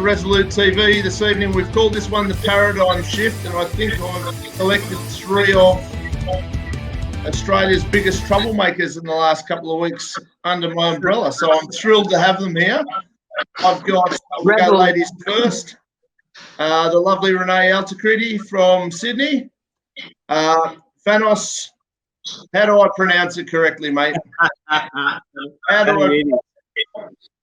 Resolute TV this evening. We've called this one the Paradigm Shift, and I think I've collected three of Australia's biggest troublemakers in the last couple of weeks under my umbrella. So I'm thrilled to have them here. I've got, we'll go ladies first, the lovely Renee Altakrity from Sydney. Fanos, how do I pronounce it correctly, mate?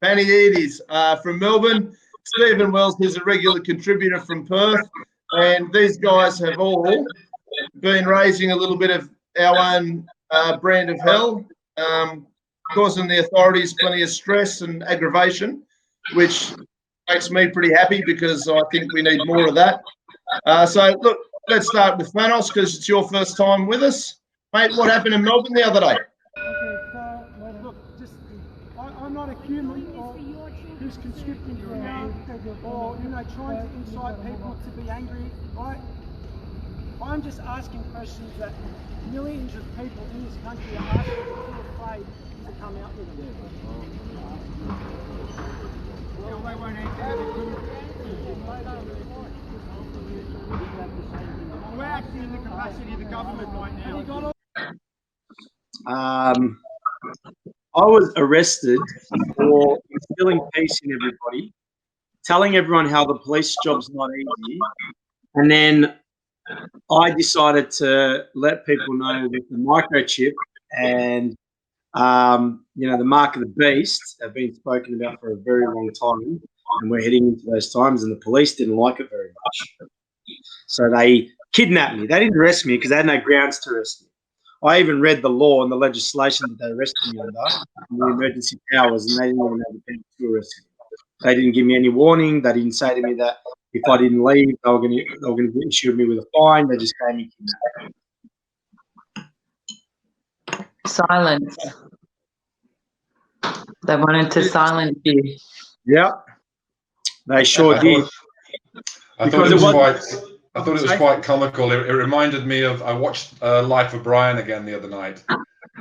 Panayides from Melbourne. Stephen Wells, who's a regular contributor from Perth. And these guys have all been raising a little bit of our own brand of hell, causing the authorities plenty of stress and aggravation, which makes me pretty happy because I think we need more of that. So, look, let's start with Fanos because it's your first time with us. Mate, what happened in Melbourne the other day? Okay, so, look, I'm not accusing or who's conscripting or, trying to incite people to be angry, right? I'm just asking questions that millions of people in this country are asking and too afraid to come out with them. Well, they won't answer. We're acting in the capacity of the government right now. I was arrested for instilling peace in everybody, telling everyone how the police job's not easy, and then I decided to let people know that the microchip and the mark of the beast have been spoken about for a very long time, and we're heading into those times, and the police didn't like it very much. So they kidnapped me. They didn't arrest me because they had no grounds to arrest me. I even read the law and the legislation that they arrested me under, and the emergency powers, and they didn't even have the power to arrest me. They didn't give me any warning. They didn't say to me that if I didn't leave, they were going to issue me with a fine. They just gave me kidnapping. Silence. They wanted to silence you. Yeah, they sure did. I thought it was quite comical. It reminded me of, I watched Life of Brian again the other night,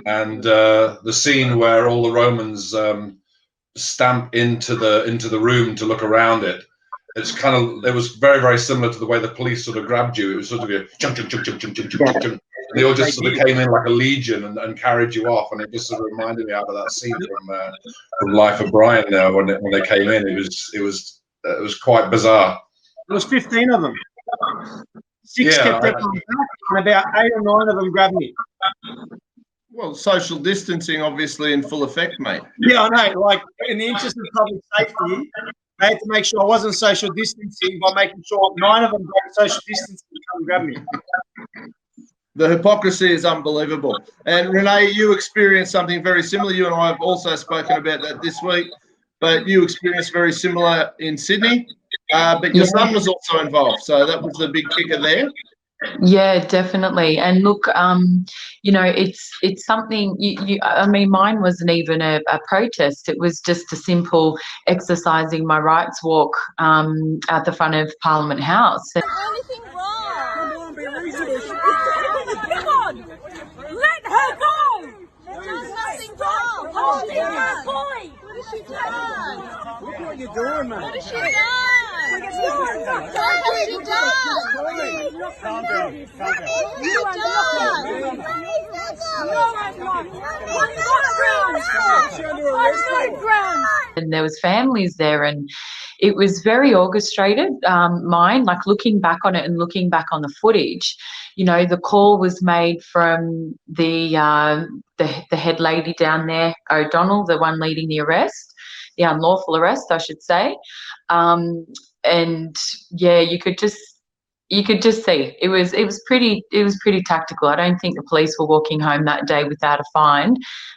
and the scene where all the Romans stamp into the room to look around it. It was very, very similar to the way the police sort of grabbed you. It was sort of a chunk, chunk, chunk, chunk, chunk, chunk, chunk, chunk. And they all just sort of came in like a legion and carried you off. And it just sort of reminded me out of that scene from Life of Brian there when they came in. It was quite bizarre. There was 15 of them. 6 kept everyone back, and about 8 or 9 of them grabbed me. Well, social distancing obviously in full effect, mate. Yeah, I know. Like, in the interest of public safety, I had to make sure I wasn't social distancing by making sure 9 of them broke social distancing to come and grab me. The hypocrisy is unbelievable. And Renee, you experienced something very similar. You and I have also spoken about that this week, but you experienced very similar in Sydney. But your son was also involved, so that was the big kicker there. Yeah, definitely. And look, it's something. I mean, mine wasn't even a protest. It was just a simple exercising my rights walk at the front of Parliament House. Anything wrong? Come on, be reasonable. Come on, let her go. There's nothing wrong. Holding her boy. What has she done? Look what you're doing, man. What has she done? What has she done? Calm down. Calm down. You are not. And there was families there, and it was very orchestrated. Mine, like looking back on it and looking back on the footage, the call was made from the head lady down there, O'Donnell, the one leading the arrest, the unlawful arrest, I should say. And yeah, you could just see it was pretty tactical. I don't think the police were walking home that day without a fine,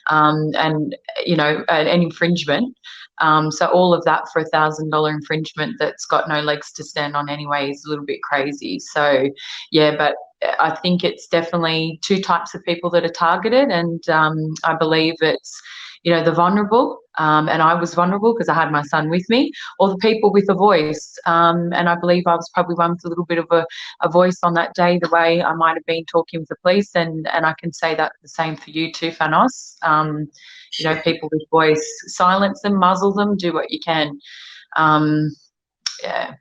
and an infringement. So all of that for a $1,000 infringement that's got no legs to stand on anyway is a little bit crazy. So yeah, but I think it's definitely 2 types of people that are targeted, and I believe it's the vulnerable, and I was vulnerable because I had my son with me, or the people with a voice. And I believe I was probably one with a little bit of a voice on that day, the way I might have been talking with the police, and I can say that the same for you too, Fanos. People with voice, silence them, muzzle them, do what you can. Yeah.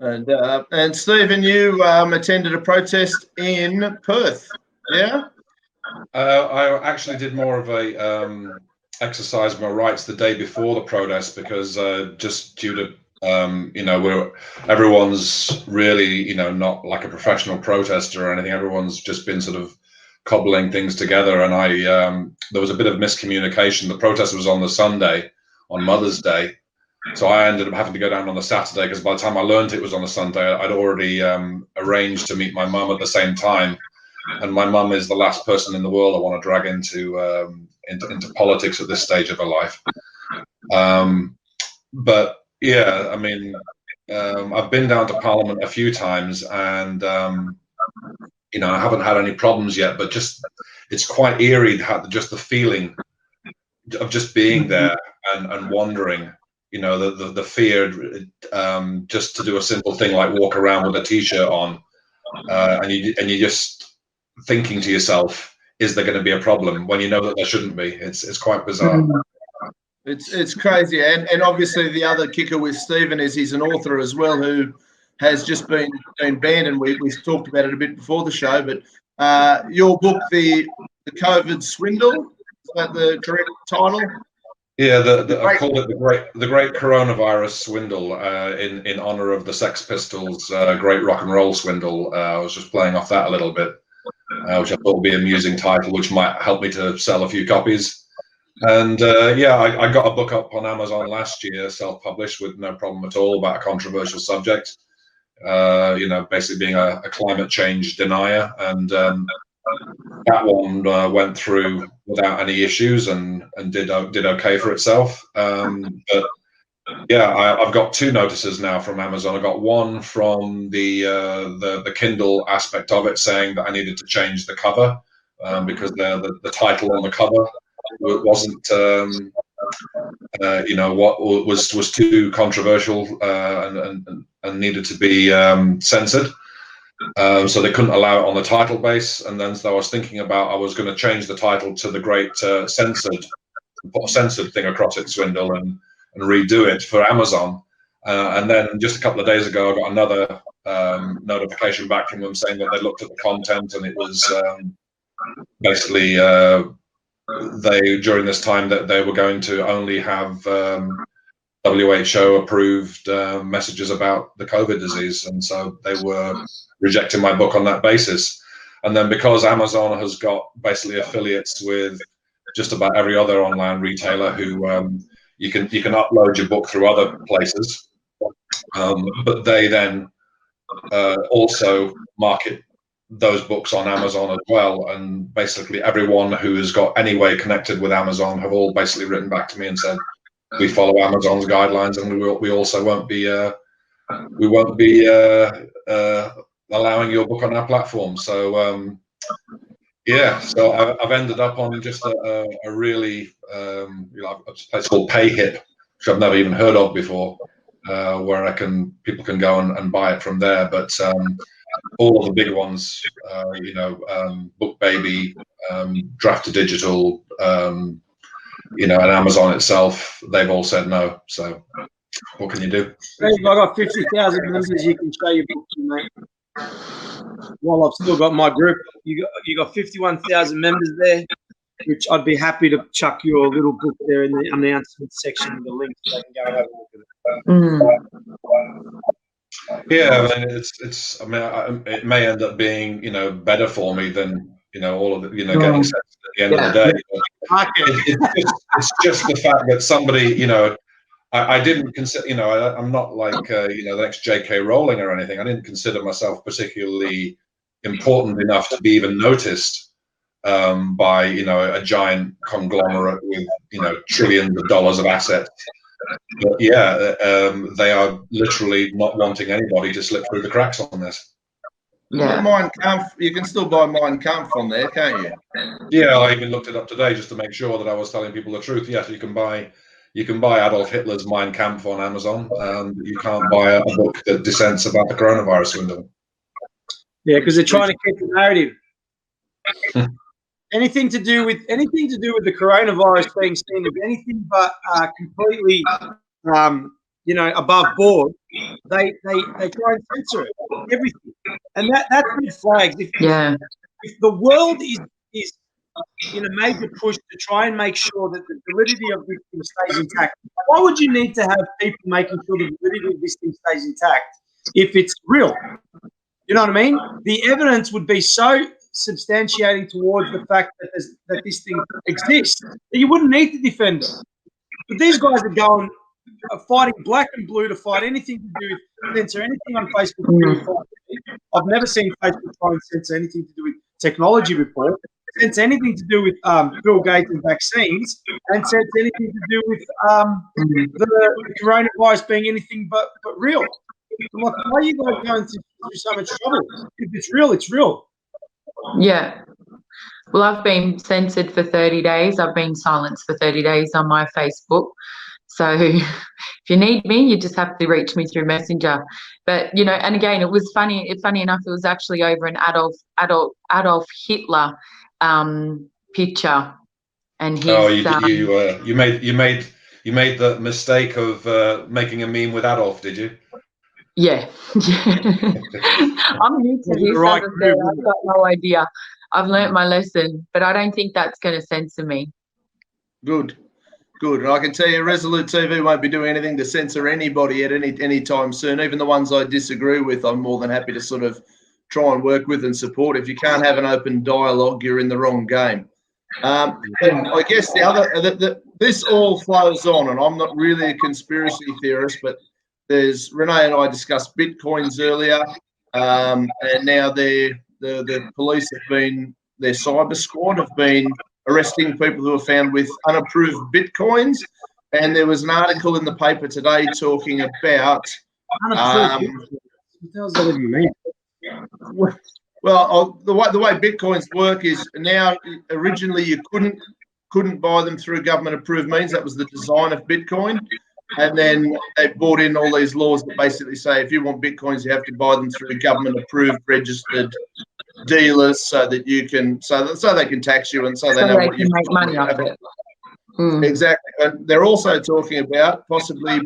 And Stephen, you attended a protest in Perth, yeah? I actually did more of a exercise my rights the day before the protest because just due to everyone's really not like a professional protester or anything. Everyone's just been sort of cobbling things together, and there was a bit of miscommunication. The protest was on the Sunday, on Mother's Day, so I ended up having to go down on the Saturday because by the time I learned it was on a Sunday, I'd already arranged to meet my mum at the same time. And my mum is the last person in the world I want to drag into politics at this stage of her life. But yeah, I mean, I've been down to Parliament a few times, and I haven't had any problems yet. But just it's quite eerie just the feeling of just being there and wondering. The fear just to do a simple thing like walk around with a t-shirt on, and you just thinking to yourself, is there going to be a problem when you know that there shouldn't be? It's quite bizarre. It's crazy, and obviously the other kicker with Stephen is he's an author as well who has just been banned, and we talked about it a bit before the show. But your book, the COVID Swindle, is that the correct title? Yeah, I called it the great coronavirus swindle in honor of the Sex Pistols' great rock and roll swindle. I was just playing off that a little bit, which I thought would be an amusing title, which might help me to sell a few copies. And I got a book up on Amazon last year, self-published, with no problem at all, about a controversial subject. Basically being a climate change denier, and that one went through without any issues and did okay for itself. But yeah, I've got 2 notices now from Amazon. I got one from the Kindle aspect of it, saying that I needed to change the cover because the title on the cover wasn't what was too controversial and needed to be censored. So they couldn't allow it on the title base, and then so I was thinking about I was going to change the title to the great censored, put a censored thing across it, swindle, and redo it for Amazon. And then just a couple of days ago, I got another notification back from them saying that they looked at the content, and it was basically during this time that they were going to only have WHO approved messages about the COVID disease, and so they were rejecting my book on that basis. And then because Amazon has got basically affiliates with just about every other online retailer who you can upload your book through other places, but they then also market those books on Amazon as well. And basically everyone who has got any way connected with Amazon have all basically written back to me and said, we follow Amazon's guidelines, and we also won't be allowing your book on our platform. So yeah, so I've ended up on just a really a place called PayHip, which I've never even heard of before, where people can go and buy it from there. But all of the big ones, BookBaby, Draft to Digital, and Amazon itself, they've all said no. So what can you do? I've got 50,000 members. You can show your book to, mate. While I've still got my group, you got 51,000 members there, which I'd be happy to chuck your little book there in the announcement section with the link so they can go and have a look at it. Yeah, I mean, it's. I mean, it may end up being better for me than all of the getting censored at the end of the day. It's just the fact that somebody I didn't consider, I'm not like, the next J.K. Rowling or anything. I didn't consider myself particularly important enough to be even noticed by, a giant conglomerate with, trillions of dollars of assets. But yeah, they are literally not wanting anybody to slip through the cracks on this. Yeah. Mein Kampf, you can still buy Mein Kampf on there, can't you? Yeah, I even looked it up today just to make sure that I was telling people the truth. Yes, you can buy Adolf Hitler's Mein Kampf on Amazon. You can't buy a book that dissents about the coronavirus window. Yeah, because they're trying to keep the narrative. anything to do with the coronavirus being seen as anything but completely above board, they try and censor it, everything, and that's red flags. If the world is in a major push to try and make sure that the validity of this thing stays intact, why would you need to have people making sure the validity of this thing stays intact if it's real? You know what I mean? The evidence would be so substantiating towards the fact that this thing exists that you wouldn't need to defend it. But these guys are fighting black and blue to fight anything to do with censor anything on Facebook. I've never seen Facebook try and censor anything to do with technology before. Censor anything to do with Bill Gates and vaccines, and censor anything to do with the coronavirus being anything but real. I'm like, why are you guys going through so much trouble? If it's real, it's real. Yeah. Well, I've been censored for 30 days. I've been silenced for 30 days on my Facebook. So if you need me, you just have to reach me through Messenger. But, and again, it was funny enough, it was actually over an Adolf Hitler picture. And his, you made the mistake of making a meme with Adolf, did you? Yeah. I'm new to this. Right, I've got no idea. I've learnt my lesson, but I don't think that's going to censor me. Good. And I can tell you, Resolute TV won't be doing anything to censor anybody at any time soon. Even the ones I disagree with, I'm more than happy to sort of try and work with and support. If you can't have an open dialogue, you're in the wrong game. And I guess this all flows on, and I'm not really a conspiracy theorist, but there's Renee and I discussed Bitcoins earlier, and now the police their cyber squad have been arresting people who are found with unapproved Bitcoins. And there was an article in the paper today talking about what does that even mean? Well, the way Bitcoins work is now, originally you couldn't buy them through government approved means. That was the design of Bitcoin. And then they brought in all these laws that basically say if you want Bitcoins, you have to buy them through government approved registered dealers so that you can so they can tax you and so they know what you make money off it. Exactly. And they're also talking about possibly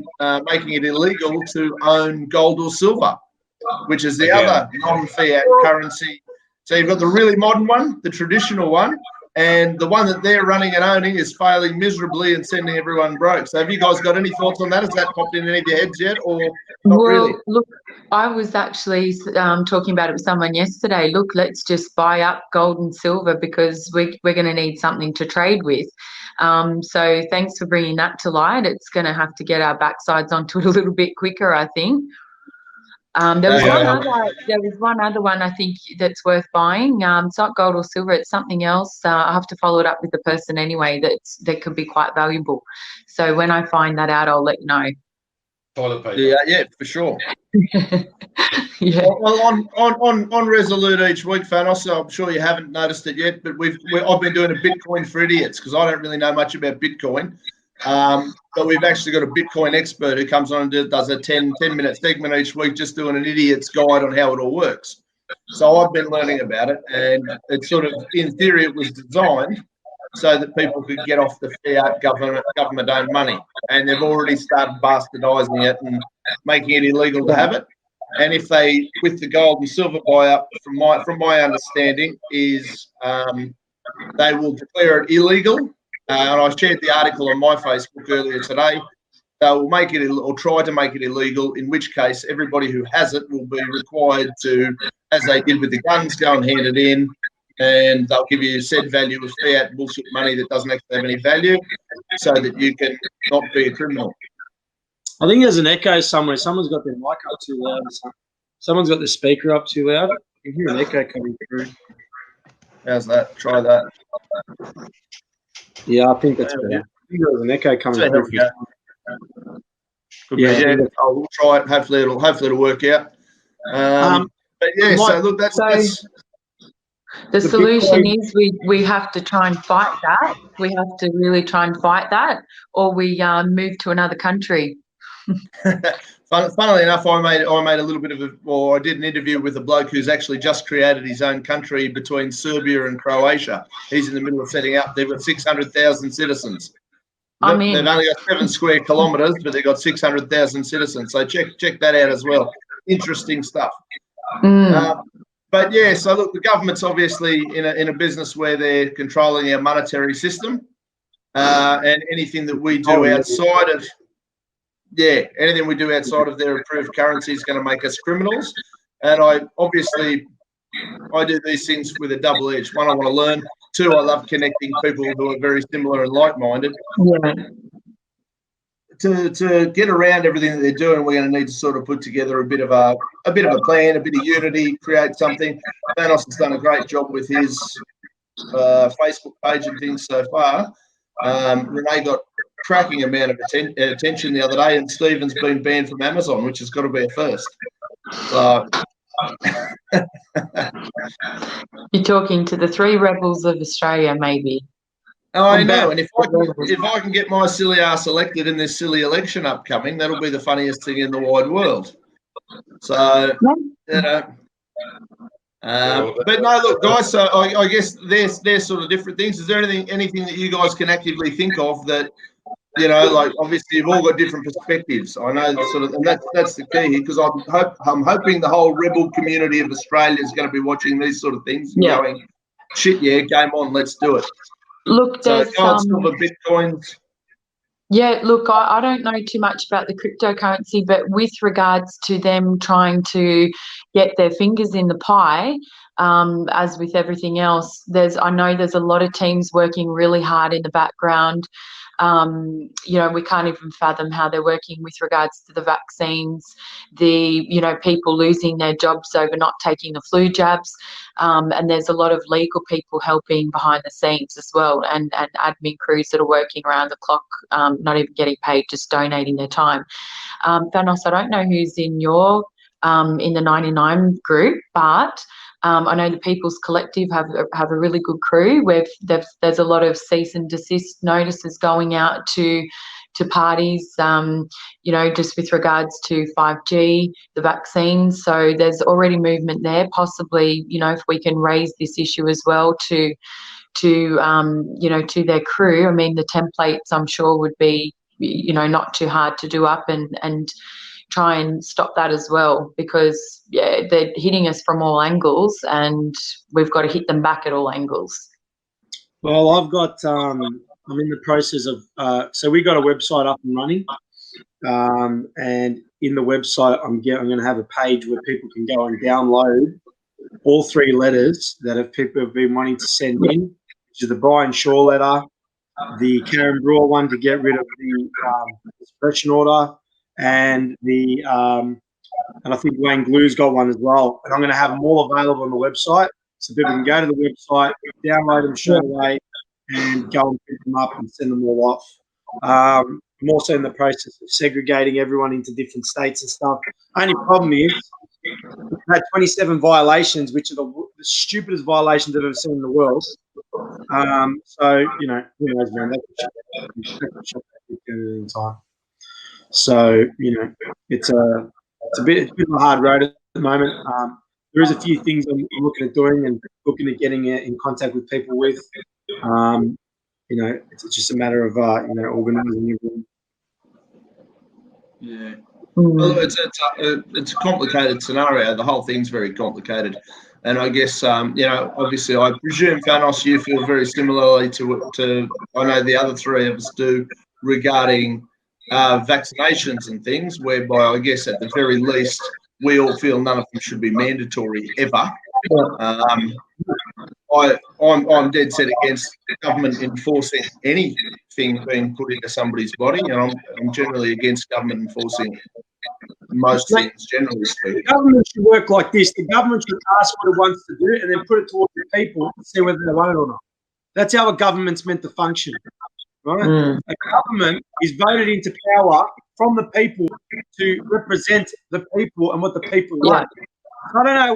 making it illegal to own gold or silver, which is the other non-fiat currency. So you've got the really modern one, the traditional one, and the one that they're running and owning is failing miserably and sending everyone broke. So have you guys got any thoughts on that? Has that popped in any of your heads yet, or not really? Look, I was actually talking about it with someone yesterday. Look, let's just buy up gold and silver because we're going to need something to trade with. So thanks for bringing that to light. It's going to have to get our backsides onto it a little bit quicker, I think. There was one other one I think that's worth buying. It's not gold or silver, it's something else. I have to follow it up with the person anyway. That could be quite valuable. So when I find that out, I'll let you know. Toilet paper. Yeah, for sure. Yeah. Well, on Resolute each week, Fanos, I'm sure you haven't noticed it yet, but I've been doing a Bitcoin for idiots because I don't really know much about Bitcoin. But we've actually got a Bitcoin expert who comes on and does a 10-minute segment each week just doing an idiot's guide on how it all works. So I've been learning about it, and it's sort of, in theory, it was designed so that people could get off the fiat government-owned money. And they've already started bastardising it and making it illegal to have it. And if they, with the gold and silver buy-up, from my understanding, is they will declare it illegal. And I shared the article on my Facebook earlier today. They will make it or try to make it illegal, in which case everybody who has it will be required to, as they did with the guns, go and hand it in, and they'll give you said value of fiat bullshit money that doesn't actually have any value so that you can not be a criminal. I think there's an echo somewhere. Someone's got their mic up too loud. Someone's got the speaker up too loud. You can hear an echo coming through. How's that? Try that. Yeah, I think that's better. I think there was an echo coming through. Yeah, I'll try it. Hopefully it'll work out. But yeah, so look, that's the solution is we have to try and fight that. We have to really try and fight that, or we move to another country. Funnily enough, I made a little bit of I did an interview with a bloke who's actually just created his own country between Serbia and Croatia. He's in the middle of setting up. They've got 600,000 citizens. They've only got 7 square kilometres, but they've got 600,000 citizens. So check that out as well. Interesting stuff. But yeah, so look, the government's obviously in a business where they're controlling our monetary system, and anything that we do outside of anything we do outside of their approved currency is going to make us criminals. And I do these things with a double edge. One, I want to learn. 2, I love connecting people who are very similar and like-minded. To get around everything that they're doing, we're going to need to sort of put together a bit of a plan, a bit of unity, create something. Fanos has done a great job with his Facebook page and things so far. Renee got cracking amount of attention the other day, and Stephen's been banned from Amazon, which has got to be a first. So you're talking to the 3 rebels of Australia, maybe. Oh, I know, and if I can get my silly ass elected in this silly election upcoming, that'll be the funniest thing in the wide world. So, you know. But no, look, guys. So I guess they're sort of different things. Is there anything that you guys can actively think of that, you know, like obviously you've all got different perspectives. I know sort of, and that's the key, because I'm hoping the whole rebel community of Australia is going to be watching these sort of things and going, shit, yeah, game on, let's do it. Look, there's gold, silver, bitcoins. Yeah, look, I don't know too much about the cryptocurrency, but with regards to them trying to get their fingers in the pie, as with everything else, I know there's a lot of teams working really hard in the background. You know, we can't even fathom how they're working with regards to the vaccines, people losing their jobs over not taking the flu jabs. And there's a lot of legal people helping behind the scenes as well, and admin crews that are working around the clock, not even getting paid, just donating their time. Fanos, I don't know who's in your in the 99 group, but I know the People's Collective have a really good crew. There's a lot of cease and desist notices going out to parties, just with regards to 5G, the vaccines. So there's already movement there. Possibly, if we can raise this issue as well to their crew. I mean, the templates I'm sure would be, not too hard to do up and try and stop that as well, because they're hitting us from all angles and we've got to hit them back at all angles. Well, I've got I'm in the process of so we got a website up and running, and in the website I'm going to have a page where people can go and download all 3 letters that people have been wanting to send in, which is the Brian Shaw letter, the Karen Brewer one to get rid of the suppression order, and and I think Wayne Glue's got one as well. And I'm going to have them all available on the website, so people can go to the website, download them straight away, and go and pick them up and send them all off. I'm also in the process of segregating everyone into different states and stuff. Only problem is we've had 27 violations, which are the stupidest violations I've ever seen in the world. So, who knows, man, that's a time. So, it's a bit of a hard road at the moment. There is a few things I'm looking at doing and looking at getting in contact with people with. It's just a matter of organising everything. Yeah. Well, it's a complicated scenario. The whole thing's very complicated. And I guess, obviously, I presume, Fanos, you feel very similarly to I know the other 3 of us do, regarding vaccinations and things, whereby I guess at the very least we all feel none of them should be mandatory ever. I'm dead set against government enforcing anything being put into somebody's body, and I'm generally against government enforcing most things, generally speaking. The government should work like this. The government should ask what it wants to do and then put it towards the people and see whether they want it or not. That's how a government's meant to function. Right? A government is voted into power from the people to represent the people and what the people want. I don't know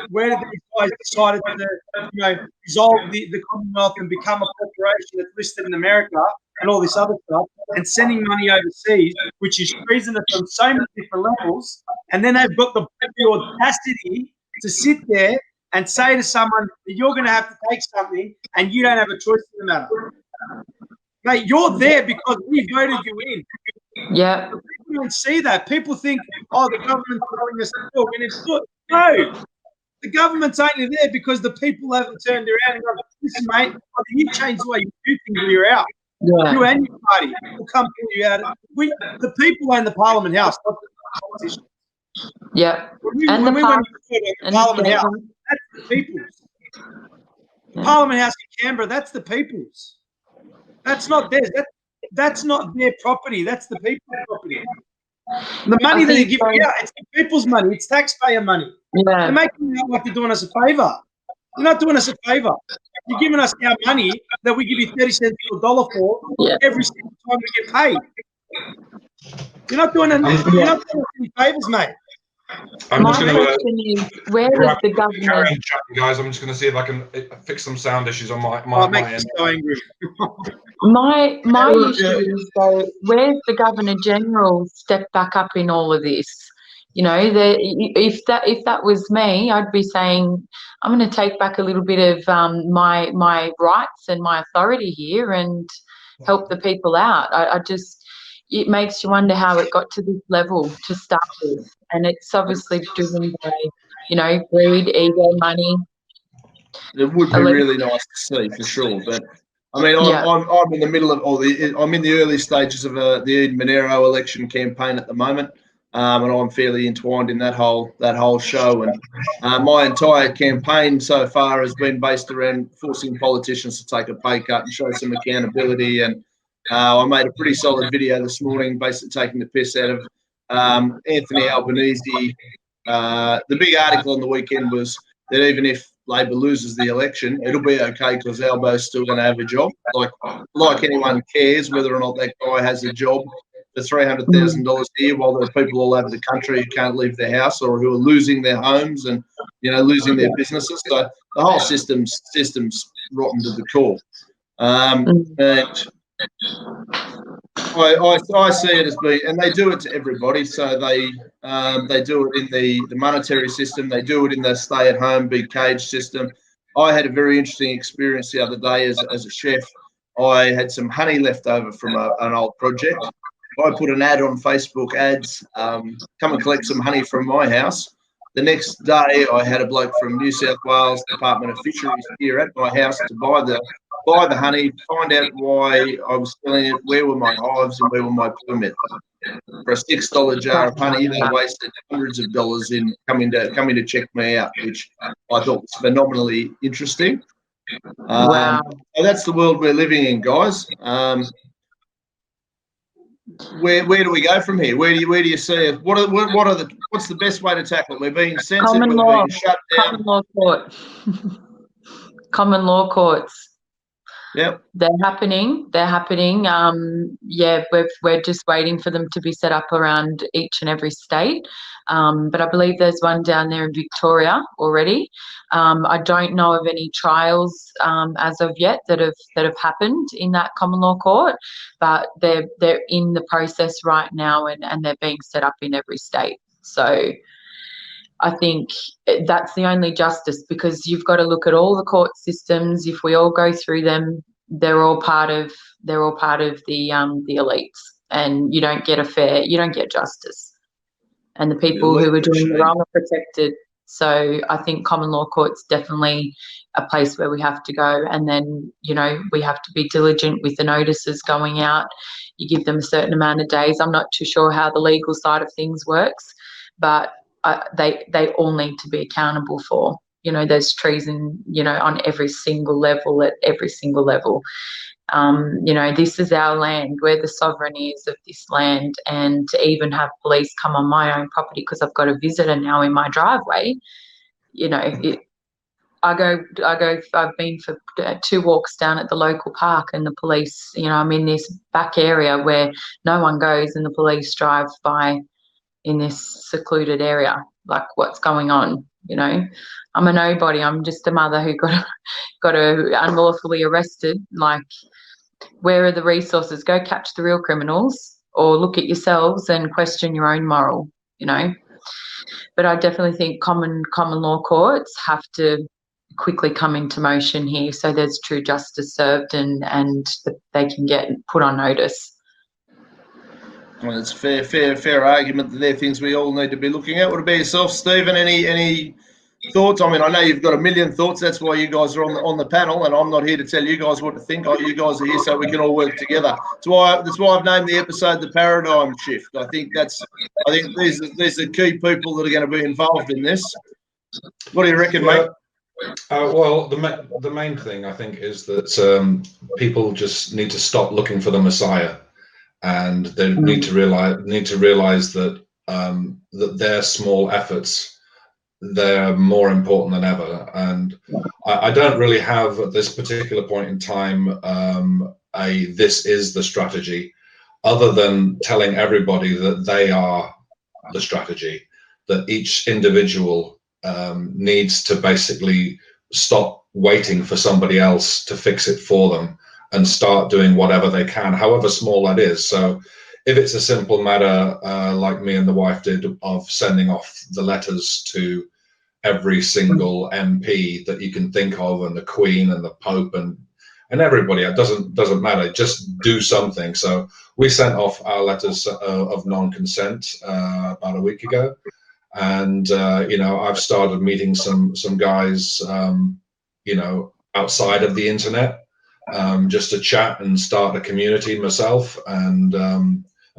where these guys decided to dissolve the Commonwealth and become a corporation that's listed in America and all this other stuff, and sending money overseas, which is treasonous on so many different levels. And then they've got the audacity to sit there and say to someone that you're going to have to take something and you don't have a choice in the matter. Mate, you're there because we voted you in. Yeah. People don't see that. People think, oh, the government's telling us to talk, and it's good. No, the government's only there because the people haven't turned around and gone, listen, mate, you change the way you do things or you're out. Yeah. You and your party will come pull you out. The people own the Parliament House, not the politicians. Yeah. When we went to the Parliament House, that's the people's. The Parliament House in Canberra, that's the people's. That's not theirs. That's not their property. That's the people's property. The money that they're giving out, it's the people's money. It's taxpayer money. Yeah. They're making it out like they're doing us a favour. You're not doing us a favour. You're giving us our money that we give you 30 cents to $1 for every single time we get paid. You're not doing any favours, mate. I'm My just going question is, where does the government... Guys, I'm just going to see if I can fix some sound issues on my end. So angry. my issue is, though, where's the Governor General step back up in all of this? You know, if that was me, I'd be saying, I'm going to take back a little bit of my rights and my authority here and help the people out. I just... It makes you wonder how it got to this level to start with. And it's obviously driven by, you know, greed, ego, money. It would be really nice to see, for sure. But, I mean, I'm in the middle of, I'm in the early stages of the Eden Monero election campaign at the moment. And I'm fairly entwined in that whole show. And my entire campaign so far has been based around forcing politicians to take a pay cut and show some accountability. And I made a pretty solid video this morning, basically taking the piss out of Anthony Albanese. The big article on the weekend was that even if Labor loses the election, it'll be okay because Albo's still going to have a job. Like anyone cares whether or not that guy has a job for $300,000 a year, while there are people all over the country who can't leave their house or who are losing their homes and, you know, losing their businesses. So the whole system's rotten to the core. And I see it as being, and they do it to everybody. So they do it in the monetary system. They do it in the stay-at-home, be caged system. I had a very interesting experience the other day as a chef. I had some honey left over from an old project. I put an ad on Facebook ads, come and collect some honey from my house. The next day, I had a bloke from New South Wales Department of Fisheries here at my house to buy the honey, find out why I was selling it, where were my hives and where were my permits. For a $6 jar of honey, they wasted hundreds of dollars in coming to check me out, which I thought was phenomenally interesting. Wow. So that's the world we're living in, guys. Where do we go from here? Where do you see it? What's the best way to tackle it? We're being censored. Common we're law. being shut down. Common law court. Common law courts. Yep. They're happening. We're just waiting for them to be set up around each and every state. But I believe there's one down there in Victoria already. I don't know of any trials as of yet that have happened in that common law court, but they're in the process right now, and they're being set up in every state. So I think that's the only justice, because you've got to look at all the court systems. If we all go through them, they're all part of the elites, and you don't get justice. And the people who are doing the wrong are protected. So I think common law court's definitely a place where we have to go. And then, you know, we have to be diligent with the notices going out. You give them a certain amount of days. I'm not too sure how the legal side of things works, but they all need to be accountable for. You know, there's treason, you know, on every single level, at every single level. You know, this is our land. We're the sovereignties of this land. And to even have police come on my own property because I've got a visitor now in my driveway, you know, I've been for 2 walks down at the local park, and the police, you know, I'm in this back area where no one goes, and the police drive by in this secluded area. Like, what's going on? You know, I'm a nobody. I'm just a mother who got unlawfully arrested. Like, where are the resources? Go catch the real criminals, or look at yourselves and question your own moral, you know. But I definitely think common law courts have to quickly come into motion here, so there's true justice served, and they can get put on notice. Well, it's a fair argument that they're things we all need to be looking at. What about yourself, Stephen? Any thoughts? I mean, I know you've got a million thoughts. That's why you guys are on the panel, and I'm not here to tell you guys what to think. You guys are here so we can all work together. That's why I've named the episode "The Paradigm Shift." I think these are key people that are going to be involved in this. What do you reckon, mate? Well, the main thing I think is that people just need to stop looking for the Messiah, and they need to realize that that their small efforts, they're more important than ever. And I don't really have at this particular point in time this is the strategy, other than telling everybody that they are the strategy, that each individual needs to basically stop waiting for somebody else to fix it for them and start doing whatever they can, however small that is. So if it's a simple matter like me and the wife did of sending off the letters to every single MP that you can think of, and the Queen and the Pope and everybody, it doesn't matter, just do something. So we sent off our letters of non-consent about a week ago. And I've started meeting some guys, outside of the internet, just to chat and start a community myself, and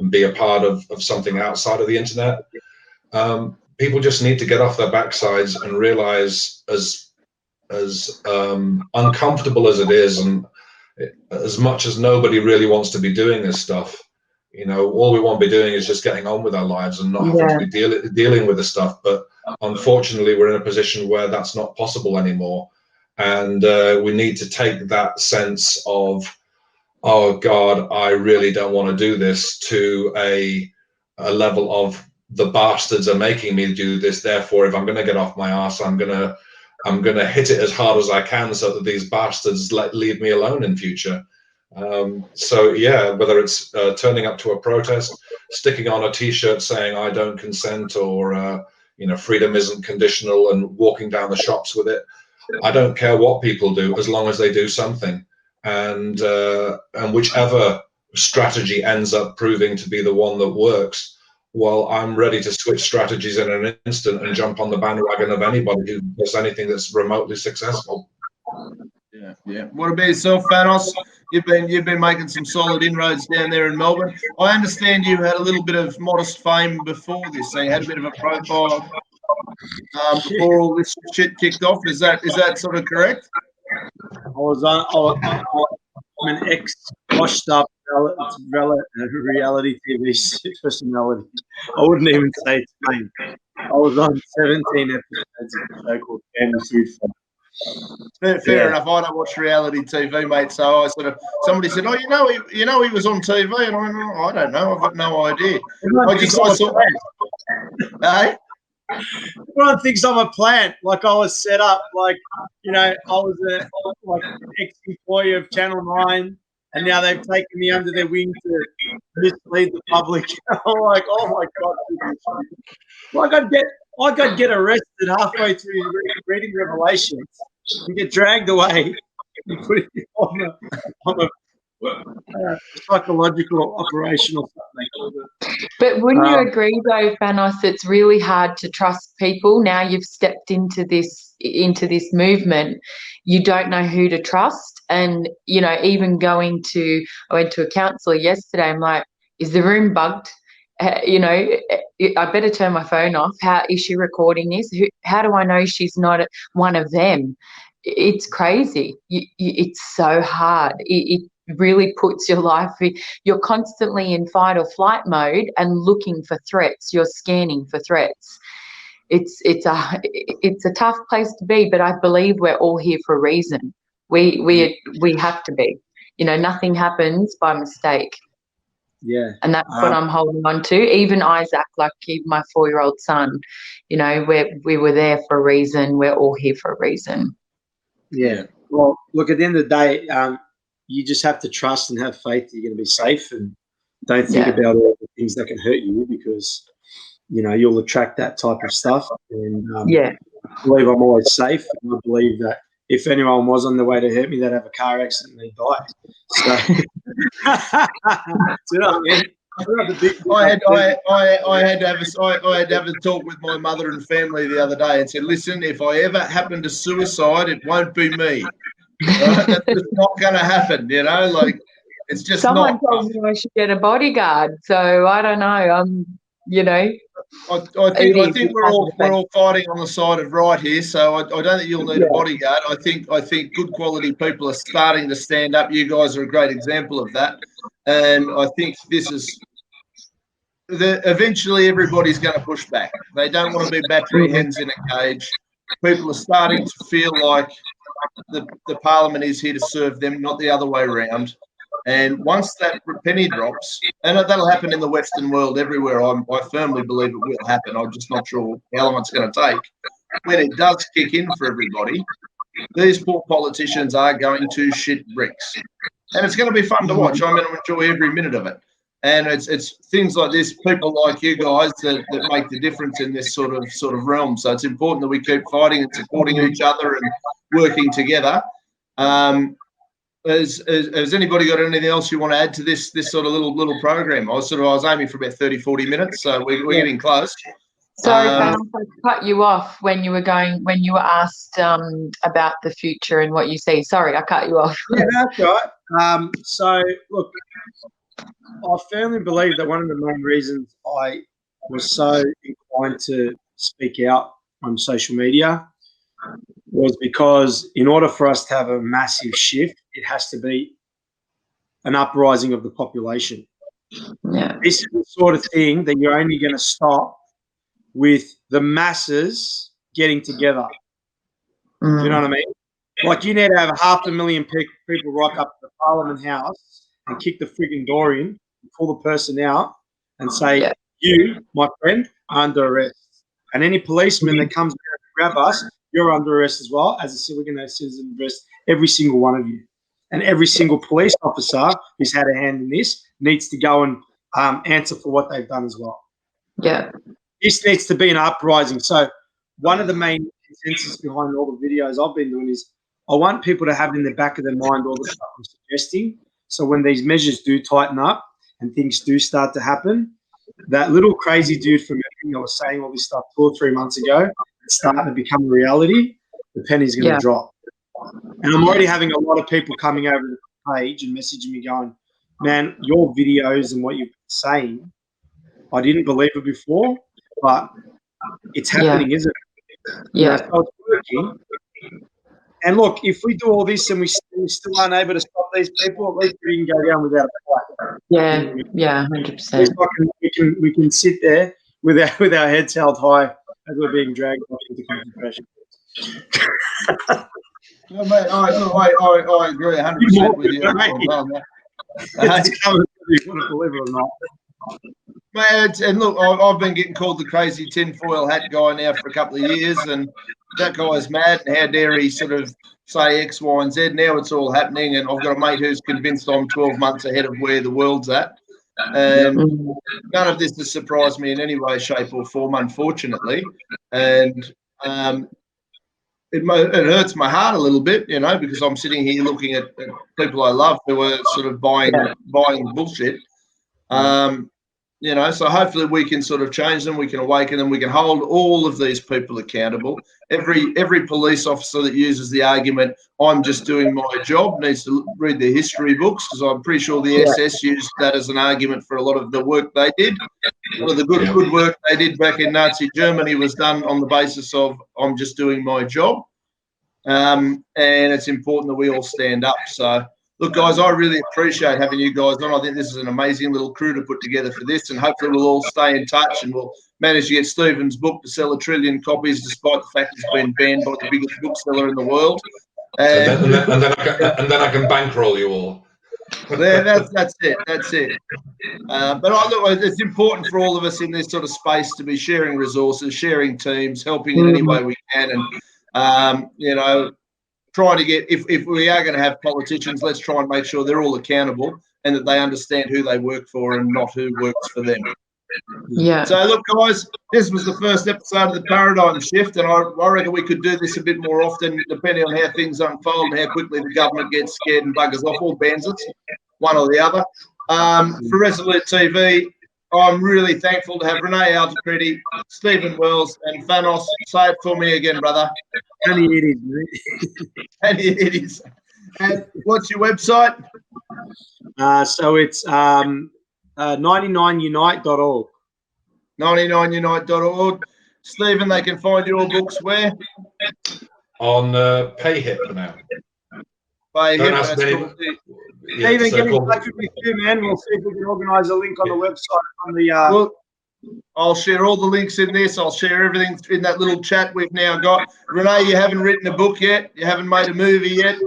be a part of something outside of the internet. People just need to get off their backsides and realize, as uncomfortable as it is, and as much as nobody really wants to be doing this stuff, all we want to be doing is just getting on with our lives and not having to be dealing with this stuff. But unfortunately, we're in a position where that's not possible anymore. And we need to take that sense of, oh God, I really don't want to do this, to a level of, the bastards are making me do this. Therefore, if I'm going to get off my arse, I'm gonna hit it as hard as I can, so that these bastards leave me alone in future. So yeah, whether it's turning up to a protest, sticking on a T-shirt saying "I don't consent," or freedom isn't conditional, and walking down the shops with it. I don't care what people do, as long as they do something. And whichever strategy ends up proving to be the one that works, well, I'm ready to switch strategies in an instant and jump on the bandwagon of anybody who does anything that's remotely successful. Yeah. What about yourself, Fanos? You've been making some solid inroads down there in Melbourne. I understand you had a little bit of modest fame before this, so you had a bit of a profile before all this shit kicked off. Is that sort of correct? I'm an ex-washed up reality TV personality. I wouldn't even say it's fame. I was on 17 episodes of a show called Fair enough. I don't watch reality TV, mate. So somebody said, "Oh, he was on TV," and I went, "Oh, I don't know. I've got no idea." Everyone thinks I'm a plant. Like, I was set up. Like, I was an ex-employee of Channel 9, and now they've taken me under their wing to mislead the public. I'm like, oh my God! Like, I'd get arrested halfway through reading Revelations and get dragged away and put it on a psychological operation or something. But wouldn't you agree, though, Fanos, it's really hard to trust people now you've stepped into this movement? You don't know who to trust. And, even I went to a counsellor yesterday. I'm like, is the room bugged? I better turn my phone off. How is she recording this? How do I know she's not one of them? It's crazy. It's so hard. It really puts your life, you're constantly in fight or flight mode and looking for threats. You're scanning for threats. It's a tough place to be, but I believe we're all here for a reason. We have to be. Nothing happens by mistake. Yeah. And that's what I'm holding on to. Even Isaac, like my 4-year-old son, we were there for a reason. We're all here for a reason. Yeah. Well, look, at the end of the day, you just have to trust and have faith that you're going to be safe, and don't think about all the things that can hurt you, because, you'll attract that type of stuff. And I believe I'm always safe. And I believe that if anyone was on the way to hurt me, they'd have a car accident and they'd die. So, do you know what I mean? I had to have a talk with my mother and family the other day and said, listen, if I ever happen to suicide, it won't be me. Right? That's just not going to happen, you know. Like, it's just Someone told me I should get a bodyguard, so I don't know. You know, I think we're all fighting on the side of right here. So I don't think you'll need a bodyguard. I think good quality people are starting to stand up. You guys are a great example of that, and I think this is. Eventually, everybody's going to push back. They don't want to be battery hens in a cage. People are starting to feel like the parliament is here to serve them, not the other way around. And once that penny drops, and that'll happen in the Western world everywhere, I firmly believe it will happen. I'm just not sure how long it's going to take. When it does kick in for everybody, these poor politicians are going to shit bricks. And it's going to be fun to watch. I'm going to enjoy every minute of it. And it's things like this, people like you guys that make the difference in this sort of realm. So it's important that we keep fighting and supporting each other and working together. Has anybody got anything else you want to add to this sort of little program? I was aiming for about 30, 40 minutes, so we're getting close. Sorry, Fanos, I cut you off when you were asked about the future and what you see. Sorry, I cut you off. Yeah, that's right. So look, I firmly believe that one of the main reasons I was so inclined to speak out on social media was because in order for us to have a massive shift, it has to be an uprising of the population. Yeah. This is the sort of thing that you're only going to stop with the masses getting together. Do you know what I mean? Like, you need to have 500,000 people rock up to the Parliament House and kick the frigging door in, pull the person out and say, you, my friend, are under arrest. And any policeman that comes to grab us, you're under arrest as well. As a we're going to citizen arrest every single one of you. And every single police officer who's had a hand in this needs to go and answer for what they've done as well. Yeah. This needs to be an uprising. So one of the main consensus behind all the videos I've been doing is I want people to have in the back of their mind all the stuff I'm suggesting. So when these measures do tighten up and things do start to happen, that little crazy dude from America that was saying all this stuff 2 or 3 months ago, it's starting to become a reality, the penny's going to drop. And I'm already having a lot of people coming over the page and messaging me going, man, your videos and what you're saying, I didn't believe it before, but it's happening, isn't it? Yeah. So it's working. And look, if we do all this and we still aren't able to stop these people, at least we can go down without a fight. Yeah, 100%. We can sit there with our heads held high as we're being dragged off into concentration. No, mate, I agree 100% with you. It's coming, you want to believe it or not. Mate, and look, I've been getting called the crazy tinfoil hat guy now for a couple of years, and that guy's mad, and how dare he sort of say X, Y, and Z. Now it's all happening, and I've got a mate who's convinced I'm 12 months ahead of where the world's at. And none of this has surprised me in any way, shape, or form, unfortunately. And it hurts my heart a little bit, you know, because I'm sitting here looking at people I love who are sort of buying bullshit. You know, so hopefully we can sort of change them, we can awaken them, we can hold all of these people accountable. Every police officer that uses the argument, I'm just doing my job, needs to read their history books, because I'm pretty sure the SS used that as an argument for a lot of the work they did. A lot of the good work they did back in Nazi Germany was done on the basis of I'm just doing my job. And it's important that we all stand up. So, look, guys, I really appreciate having you guys on. I think this is an amazing little crew to put together for this, and hopefully we'll all stay in touch and we'll manage to get Stephen's book to sell 1 trillion copies, despite the fact it's been banned by the biggest bookseller in the world. And then I can bankroll you all. That's it. But look, it's important for all of us in this sort of space to be sharing resources, sharing teams, helping in any way we can, and you know, trying to get, if we are going to have politicians, let's try and make sure they're all accountable and that they understand who they work for and not who works for them. Yeah. So look, guys, this was the first episode of the paradigm shift, and I reckon we could do this a bit more often, depending on how things unfold and how quickly the government gets scared and buggers off, or bans it, one or the other. For Resolute TV, I'm really thankful to have Renee Altakrity, Stephen Wells, and Fanos. Say it for me again, brother. Panayides, Panayides. And what's your website? So it's 99unite.org. 99unite.org. Stephen, they can find your books where? On PayHip now. Stephen, Get in touch with you, man. We'll see if we can organise a link on the website. Well, I'll share all the links in this. I'll share everything in that little chat we've now got. Renee, you haven't written a book yet. You haven't made a movie yet.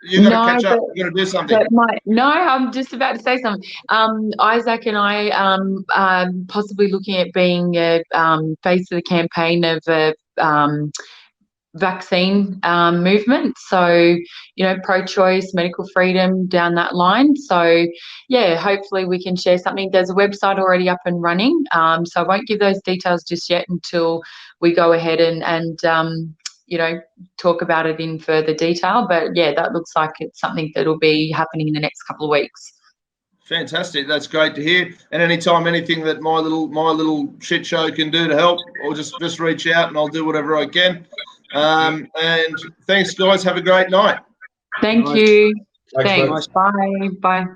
You're going to catch up. You're going to do something. I'm just about to say something. Isaac and I possibly looking at being a face of the campaign of a vaccine movement. So, pro-choice, medical freedom down that line. So, yeah, hopefully we can share something. There's a website already up and running. So I won't give those details just yet until we go ahead and talk about it in further detail. But yeah, that looks like it's something that'll be happening in the next couple of weeks. Fantastic. That's great to hear. And anytime anything that my little shit show can do to help, or just reach out and I'll do whatever I can. And thanks, guys. Have a great night. Thank you. Thanks. Bye. Bye.